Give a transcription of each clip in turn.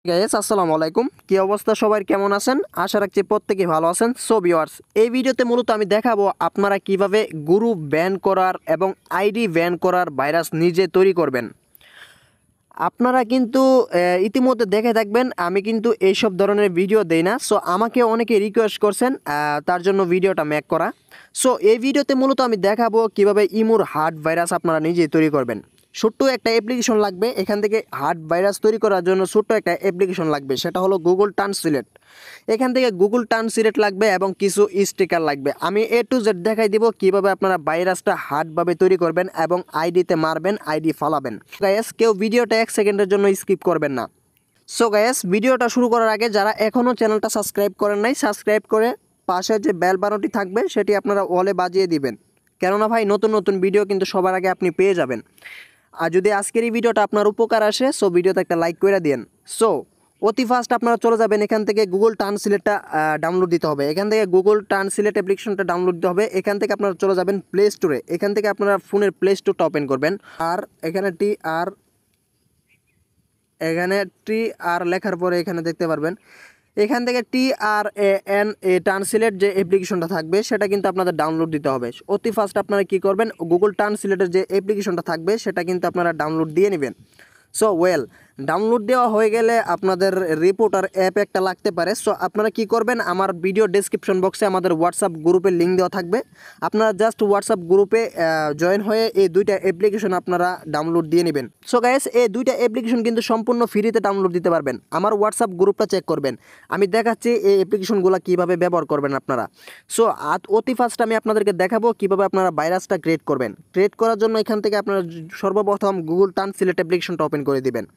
Guys আসসালামু আলাইকুম, কি অবস্থা সবার, কেমন আছেন? আশা রাখছি প্রত্যেকেই ভালো আছেন। সো ভিউয়ার্স, এই ভিডিওতে মূলত আমি দেখাবো আপনারা কিভাবে গ্রুপ ব্যান করার এবং আইডি ব্যান করার ভাইরাস নিজে তৈরি করবেন। আপনারা কিন্তু ইতিমধ্যে দেখে থাকবেন আমি কিন্তু এইসব ধরনের ভিডিও দেই না। সো আমাকে অনেকে রিকোয়েস্ট করছেন, তার জন্য ভিডিওটা মেক করা। সো এই ভিডিওতে মূলত আমি দেখাবো কিভাবে ইমুর হার্ট ভাইরাস আপনারা নিজেই তৈরি করবেন। ছোট্ট একটা অ্যাপ্লিকেশন লাগবে, এখান থেকে হার্ট ভাইরাস তৈরি করার জন্য ছোট্ট একটা অ্যাপ্লিকেশন লাগবে, সেটা হলো গুগল ট্রান্সলেট। এখান থেকে গুগল ট্রান্সলেট লাগবে এবং কিছু স্টিকার লাগবে। আমি এ টু জেড দেখাই দিব কিভাবে আপনারা ভাইরাসটা হার্ডভাবে তৈরি করবেন এবং আইডিতে মারবেন, আইডি ফালাবেন। গাইস, কেউ ভিডিওটা 1 সেকেন্ডের জন্য স্কিপ করবেন না। সো গাইস, ভিডিওটা শুরু করার আগে যারা এখনও চ্যানেলটা সাবস্ক্রাইব করেন নাই, সাবস্ক্রাইব করে পাশে যে বেল বাটনটি থাকবে সেটি আপনারা অলে বাজিয়ে দিবেন, কেননা ভাই নতুন নতুন ভিডিও কিন্তু সবার আগে আপনি পেয়ে যাবেন। আর যদি আজকের এই ভিডিওটা আপনার উপকার আসে, সো ভিডিওতে একটা লাইক করে দিন। সো অতি ফার্স্ট আপনারা চলে যাবেন, এখান থেকে গুগল ট্রান্সলেটটা ডাউনলোড দিতে হবে। এখান থেকে গুগল ট্রান্সলেট অ্যাপ্লিকেশনটা ডাউনলোড দিতে হবে। এখান থেকে আপনারা চলে যাবেন প্লে স্টোরে। এখান থেকে আপনারা ফোনের প্লে স্টোরটা ওপেন করবেন। আর এখানে টি আর লেখার পরে এখানে দেখতে পারবেন, এখান থেকে TRAN ট্রান্সলেট যে অ্যাপ্লিকেশনটা থাকবে সেটা কিন্তু আপনাদের ডাউনলোড দিতে হবে। অতি ফার্স্ট আপনারা কী করবেন, গুগল ট্রান্সলেটের যে অ্যাপ্লিকেশনটা থাকবে সেটা কিন্তু আপনারা ডাউনলোড দিয়ে নেবেন। সো ডাউনলোড দেওয়া হয়ে গেলে আপনাদের রিপোর্টার অ্যাপ একটা লাগতে পারে। সো আপনারা কি করবেন, আমার ভিডিও ডেসক্রিপশন বক্সে আমাদের হোয়াটসঅ্যাপ গ্রুপের লিঙ্ক দেওয়া থাকবে। আপনারা জাস্ট হোয়াটসঅ্যাপ গ্রুপে জয়েন হয়ে এই দুইটা অ্যাপ্লিকেশন আপনারা ডাউনলোড দিয়ে নেবেন। সো গাইস, এই দুইটা অ্যাপ্লিকেশন কিন্তু সম্পূর্ণ ফ্রিতে ডাউনলোড দিতে পারবেন। আমার হোয়াটসঅ্যাপ গ্রুপটা চেক করবেন, আমি দেখাচ্ছি এই অ্যাপ্লিকেশনগুলো কীভাবে ব্যবহার করবেন আপনারা। সো অতি ফার্স্ট আমি আপনাদেরকে দেখাবো কীভাবে আপনারা ভাইরাসটা ক্রিয়েট করবেন। ক্রিয়েট করার জন্য এখান থেকে আপনারা সর্বপ্রথম গুগল ট্রান্সলেট অ্যাপ্লিকেশনটা ওপেন করে দিবেন।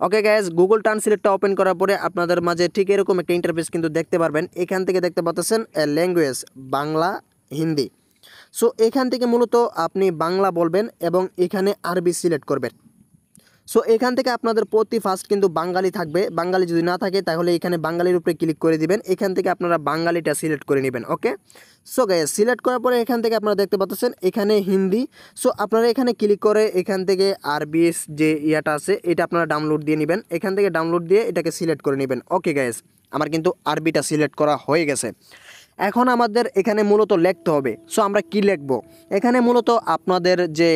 ওকে গাইজ, গুগল ট্রান্সলেটটা ওপেন করার পরে আপনাদের মাঝে ঠিক এরকম একটা ইন্টারফেস কিন্তু দেখতে পারবেন। এখান থেকে দেখতে পাচ্ছেন ল্যাঙ্গুয়েজ বাংলা, হিন্দি। সো এখান থেকে মূলত আপনি বাংলা বলবেন এবং এখানে আরবি সিলেক্ট করবেন। সো এখান থেকে আপনাদের প্রতি ফার্স্ট কিন্তু বাঙালি থাকবে। বাঙালি যদি না থাকে তাহলে এখানে বাঙালির উপরে ক্লিক করে দিবেন। এখান থেকে আপনারা বাঙালিটা সিলেক্ট করে নেবেন। ওকে, সো গাইস, সিলেক্ট করার পরে এখান থেকে আপনারা দেখতে পাচ্ছেন এখানে হিন্দি। সো আপনারা এখানে ক্লিক করে এখান থেকে আরবি যে ইয়াটা আছে এটা আপনারা ডাউনলোড দিয়ে নেবেন। এখান থেকে ডাউনলোড দিয়ে এটাকে সিলেক্ট করে নেবেন। ওকে গাইস, আমার কিন্তু আরবিটা সিলেক্ট করা হয়ে গেছে। এখন আমাদের এখানে মূলত লিখতে হবে। সো আমরা কি লিখব, এখানে মূলত আপনাদের যে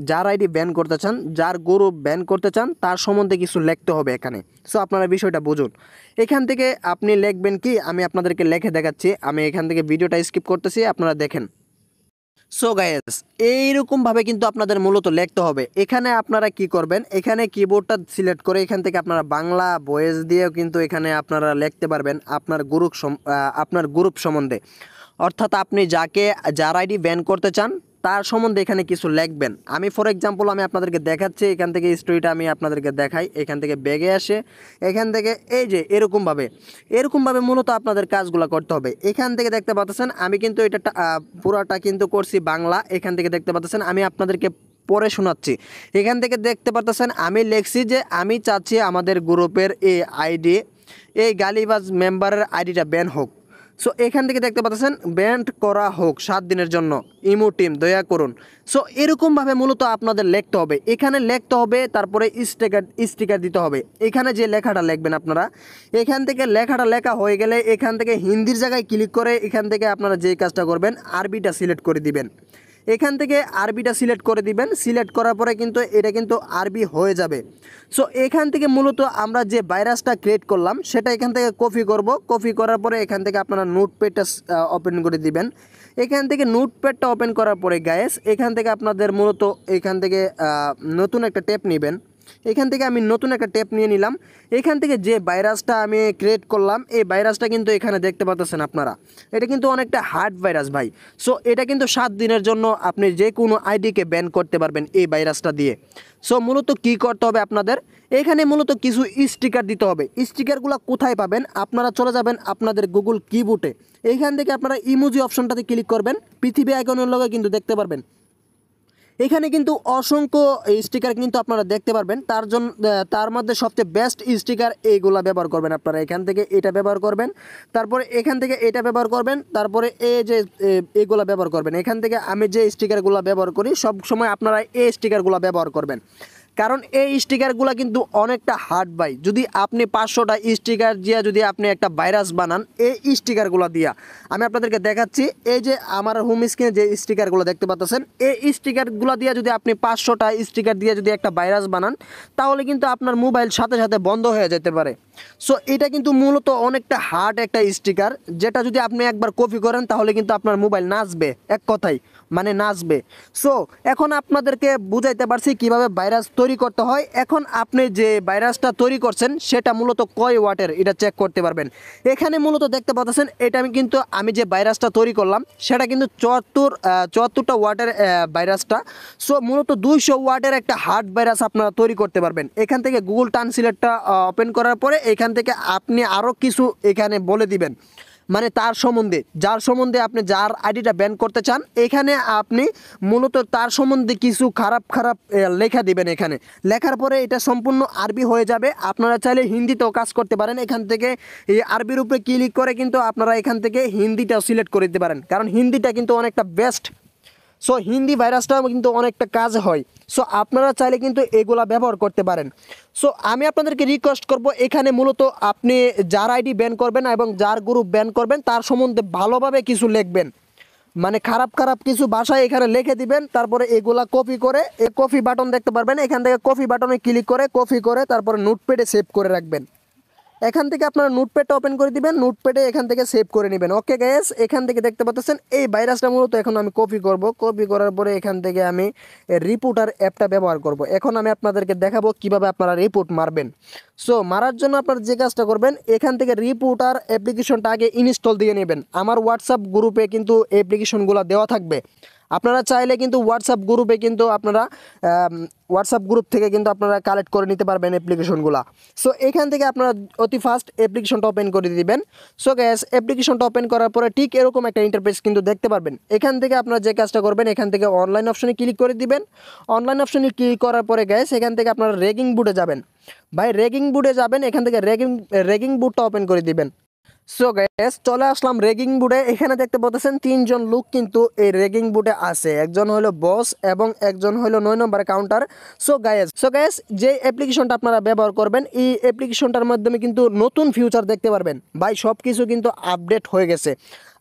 যার আইডি ব্যান করতে চান, যার গ্রুপ ব্যান করতে চান, তার সম্বন্ধে কিছু লিখতে হবে এখানে। সো আপনারা বিষয়টা বুঝুন। এখান থেকে আপনি লিখবেন কি, আমি আপনাদেরকে লিখে দেখাচ্ছি। আমি এখান থেকে ভিডিওটা স্কিপ করতেছি, আপনারা দেখেন। সো গাইস, এইরকমভাবে কিন্তু আপনাদের মূলত লিখতে হবে। এখানে আপনারা কি করবেন, এখানে কিবোর্ডটা সিলেক্ট করে এখান থেকে আপনারা বাংলা ভয়েস দিয়েও কিন্তু এখানে আপনারা লিখতে পারবেন আপনার গ্রুপ সম্বন্ধে। অর্থাৎ আপনি যার আইডি ব্যান করতে চান তার সম্বন্ধে এখানে কিছু লিখবেন। আমি ফর এক্সাম্পল আমি আপনাদেরকে দেখাচ্ছি, এখান থেকে স্টোরিটা আমি আপনাদেরকে দেখাই। এখান থেকে ব্যাগে আসে, এখান থেকে এই যে এরকমভাবে মূলত আপনাদের কাজগুলো করতে হবে। এখান থেকে দেখতে পাচ্ছেন আমি কিন্তু এটা পুরাটা কিন্তু করছি বাংলা। এখান থেকে দেখতে পাচ্ছেন আমি আপনাদেরকে পরে শোনাচ্ছি। এখান থেকে দেখতে পাচ্ছেন আমি লিখছি যে আমি চাচ্ছি আমাদের গ্রুপের এই গালিবাজ মেম্বারের আইডিটা ব্যান হোক। সো এখান থেকে দেখতে পাচ্ছেন ব্যান করা হোক 7 দিনের জন্য, ইমো টিম দয়া করুন। সো এরকমভাবে মূলত আপনাদের লিখতে হবে। এখানে লিখতে হবে, তারপরে স্টিকার দিতে হবে। এখানে যে লেখাটা লিখবেন আপনারা, এখান থেকে লেখাটা লেখা হয়ে গেলে এখান থেকে হিন্দির জায়গায় ক্লিক করে এখান থেকে আপনারা যেই কাজটা করবেন আরবিটা সিলেক্ট করে দিবেন। এখান থেকে আরবিটা সিলেক্ট করে দিবেন। সিলেক্ট করার পরে কিন্তু এটা কিন্তু আরবি হয়ে যাবে। সো এখান থেকে মূলত আমরা যে ভাইরাসটা ক্রিয়েট করলাম সেটা এখান থেকে কপি করব। কপি করার পরে এখান থেকে আপনারা নোটপ্যাডটা ওপেন করে দিবেন। এখান থেকে নোটপ্যাডটা ওপেন করার পরে গাইস, এখান থেকে আপনাদের মূলত এখান থেকে নতুন একটা ট্যাব নেবেন। এখান থেকে আমি নতুন একটা ট্যাব নিয়ে নিলাম। এখান থেকে যে ভাইরাসটা আমি ক্রিয়েট করলাম এই ভাইরাসটা কিন্তু এখানে দেখতে পাচ্ছেন আপনারা। এটা কিন্তু অনেকটা হার্ড ভাইরাস ভাই। সো এটা কিন্তু 7 দিনের জন্য আপনি যে কোনো আইডিকে ব্যান করতে পারবেন এই ভাইরাসটা দিয়ে। সো মূলত কি করতে হবে আপনাদের, এখানে মূলত কিছু স্টিকার দিতে হবে। স্টিকারগুলো কোথায় পাবেন, আপনারা চলে যাবেন আপনাদের গুগল কিবোর্ডে। এইখান থেকে আপনারা ইমোজি অপশনটাতে ক্লিক করবেন, পৃথিবী আইকনের লগে কিন্তু দেখতে পারবেন। এখানে কিন্তু অসংখ্য স্টিকার কিন্তু আপনারা দেখতে পারবেন। তার মধ্যে সবচেয়ে বেস্ট স্টিকার এইগুলা ব্যবহার করবেন আপনারা। এখান থেকে এটা ব্যবহার করবেন, তারপরে এখান থেকে এটা ব্যবহার করবেন, তারপরে এই যে এইগুলা ব্যবহার করবেন। এখান থেকে আমি যে স্টিকারগুলো ব্যবহার করি সব সময় আপনারা এই স্টিকারগুলো ব্যবহার করবেন। কারণ এই স্টিকারগুলো কিন্তু অনেকটা হার্ড ভাই। যদি আপনি 500টা স্টিকার দিয়ে যদি আপনি একটা ভাইরাস বানান এই স্টিকারগুলো দিয়া, আমি আপনাদেরকে দেখাচ্ছি। এই যে আমার হোম স্ক্রিনে যে স্টিকারগুলো দেখতে পাচ্ছেন, এই স্টিকারগুলো দিয়ে যদি আপনি 500টা স্টিকার দিয়ে যদি একটা ভাইরাস বানান তাহলে কিন্তু আপনার মোবাইল সাথে সাথে বন্ধ হয়ে যেতে পারে। সো এটা কিন্তু মূলত অনেকটা হার্ড একটা স্টিকার, যেটা যদি আপনি একবার কপি করেন তাহলে কিন্তু আপনার মোবাইল নাচবে, এক কথায় মানে নাচবে। সো এখন আপনাদেরকে বুঝাইতে পারছি কিভাবে ভাইরাস তৈরি করতে হয়। এখন আপনি যে ভাইরাসটা তৈরি করছেন সেটা মূলত কয় ওয়াটের এটা চেক করতে পারবেন। এখানে মূলত দেখতে পাচ্ছেন এটা আমি যে ভাইরাসটা তৈরি করলাম সেটা কিন্তু 74টা ওয়াটের ভাইরাসটা। সো মূলত 200 ওয়াটের একটা হার্ড ভাইরাস আপনারা তৈরি করতে পারবেন। এখান থেকে গুগল ট্রান্সলেটটা ওপেন করার পরে এখান থেকে আপনি আরও কিছু এখানে বলে দিবেন, মানে তার সম্বন্ধে যার সম্বন্ধে আপনি যার আইডিটা ব্যান করতে চান এখানে আপনি মূলত তার সম্বন্ধে কিছু খারাপ লেখা দিবেন। এখানে লেখার পরে এটা সম্পূর্ণ আরবি হয়ে যাবে। আপনারা চাইলে হিন্দিতেও কাজ করতে পারেন। এখান থেকে এই আরবির উপরে ক্লিক করে কিন্তু আপনারা এখান থেকে হিন্দিটাও সিলেক্ট করে দিতে পারেন, কারণ হিন্দিটা কিন্তু অনেকটা বেস্ট। সো হিন্দি ভাইরাসটাও কিন্তু অনেকটা কাজ হয়। সো আপনারা চাইলে কিন্তু এগুলা ব্যবহার করতে পারেন। সো আমি আপনাদেরকে রিকোয়েস্ট করব এখানে মূলত আপনি যার আইডি ব্যান করবেন এবং যার গ্রুপ ব্যান করবেন তার সম্বন্ধে ভালোভাবে কিছু লিখবেন, মানে খারাপ কিছু ভাষায় এখানে লিখে দিবেন। তারপরে এগুলা কপি করে এই কপি বাটন দেখতে পারবেন, এখান থেকে কপি বাটনে ক্লিক করে কপি করে তারপরে নোটপ্যাডে সেভ করে রাখবেন। এখান থেকে আপনারা নোটপ্যাডটা ওপেন করে দিবেন, নোটপ্যাডে এখান থেকে সেভ করে নেবেন। ওকে গাইস, এখান থেকে দেখতে পাচ্ছেন এই ভাইরাসটা মূলত এখন আমি কপি করব। কপি করার পরে এখান থেকে আমি রিপোর্টার অ্যাপটা ব্যবহার করব। এখন আমি আপনাদেরকে দেখাবো কিভাবে আপনারা রিপোর্ট মারবেন। সো মারার জন্য আপনারা যে কাজটা করবেন এখান থেকে রিপোর্টার অ্যাপ্লিকেশনটা আগে ইনস্টল দিয়ে নেবেন। আমার হোয়াটসঅ্যাপ গ্রুপে কিন্তু অ্যাপ্লিকেশনগুলো দেওয়া থাকবে। আপনারা চাইলে কিন্তু হোয়াটসঅ্যাপ গ্রুপে কিন্তু আপনারা হোয়াটসঅ্যাপ গ্রুপ থেকে কিন্তু আপনারা কালেক্ট করে নিতে পারবেন অ্যাপ্লিকেশনগুলো। সো এখান থেকে আপনারা অতি ফাস্ট অ্যাপ্লিকেশনটা ওপেন করে দিবেন। সো গ্যাস, অ্যাপ্লিকেশনটা ওপেন করার পরে ঠিক এরকম একটা ইন্টারফেস কিন্তু দেখতে পারবেন। এখান থেকে আপনারা যে কাজটা করবেন এখান থেকে অনলাইন অপশনে ক্লিক করে দিবেন। অনলাইন অপশনে ক্লিক করার পরে গ্যাস এখান থেকে আপনারা রেগিং বুটে যাবেন। ভাই রেগিং বুটে যাবেন, এখান থেকে রেগিং বুটটা ওপেন করে দিবেন। সো গাইস, চলে আসলাম রেগিং বুটে। এখানে দেখতে পাচ্ছেন 3জন লোক কিন্তু এই রেগিং বুটে আছে, একজন হলো বস এবং একজন হলো 9 নম্বরের কাউন্টার। সো গাইস যে অ্যাপ্লিকেশনটা আপনারা ব্যবহার করবেন এই অ্যাপ্লিকেশনটার মাধ্যমে কিন্তু নতুন ফিউচার দেখতে পারবেন। ভাই সব কিছু কিন্তু আপডেট হয়ে গেছে।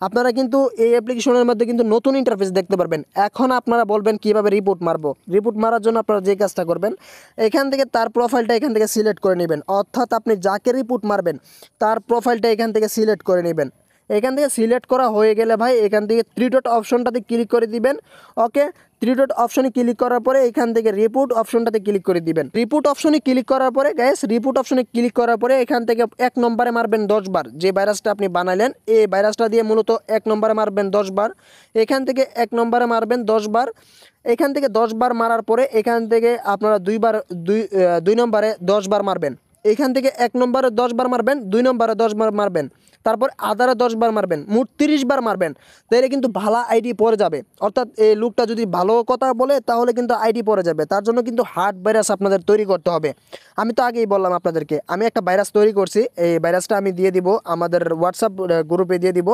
আপনারা কিন্তু এই অ্যাপ্লিকেশনের মধ্যে কিন্তু নতুন ইন্টারফেস দেখতে পারবেন। এখন আপনারা বলবেন কিভাবে রিপোর্ট মারবো। রিপোর্ট মারার জন্য আপনারা যে কাজটা করবেন এখান থেকে তার প্রোফাইলটা এখান থেকে সিলেক্ট করে নেবেন, অর্থাৎ আপনি যাকে রিপোর্ট মারবেন তার প্রোফাইলটা এখান থেকে সিলেক্ট করে নেবেন। এখান থেকে সিলেক্ট করা হয়ে গেলে ভাই এখান থেকে 3 ডট অপশনটাতে ক্লিক করে দিবেন। ওকে, 3 ডট অপশনে ক্লিক করার পরে এখান থেকে রিপোর্ট অপশনটাতে ক্লিক করে দিবেন। রিপোর্ট অপশনে ক্লিক করার পরে গাইস, রিপোর্ট অপশনে ক্লিক করার পরে এখান থেকে 1 নম্বরে মারবেন 10 বার। যে ভাইরাসটা আপনি বানালেন এই ভাইরাসটা দিয়ে মূলত 1 নম্বরে মারবেন 10 বার। এখান থেকে 1 নম্বরে মারবেন 10 বার। এখান থেকে 10 বার মারার পরে এখান থেকে আপনারা 2 নম্বরে 10 বার মারবেন। এখান থেকে 1 নম্বরে 10 বার মারবেন, 2 নম্বরে 10 বার মারবেন, তারপর আদারে 10 বার মারবেন, মোট 30 বার মারবেন। তাহলে কিন্তু ভালো আইডি পড়ে যাবে, অর্থাৎ এই লোকটা যদি ভালো কথা বলে তাহলে কিন্তু আইডি পড়ে যাবে। তার জন্য কিন্তু হার্ড ভাইরাস আপনাদের তৈরি করতে হবে। আমি তো আগেই বললাম আপনাদেরকে আমি একটা ভাইরাস তৈরি করছি, এই ভাইরাসটা আমি দিয়ে দিব আমাদের হোয়াটসঅ্যাপ গ্রুপে দিয়ে দিব।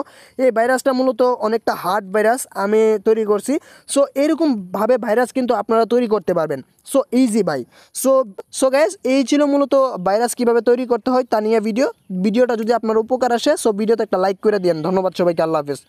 এই ভাইরাসটা মূলত অনেকটা হার্ড ভাইরাস আমি তৈরি করছি। সো এরকমভাবে ভাইরাস কিন্তু আপনারা তৈরি করতে পারবেন। সো ইজি ভাই। সো গাইস, এই ছিল মূলত ভাইরাস কিভাবে তৈরি করতে হয় তা নিয়ে ভিডিওটা যদি আপনার উপকার আসে সো ভিডিওতে একটা লাইক করে দিন। ধন্যবাদ সবাইকে, আল্লাহ হাফেজ।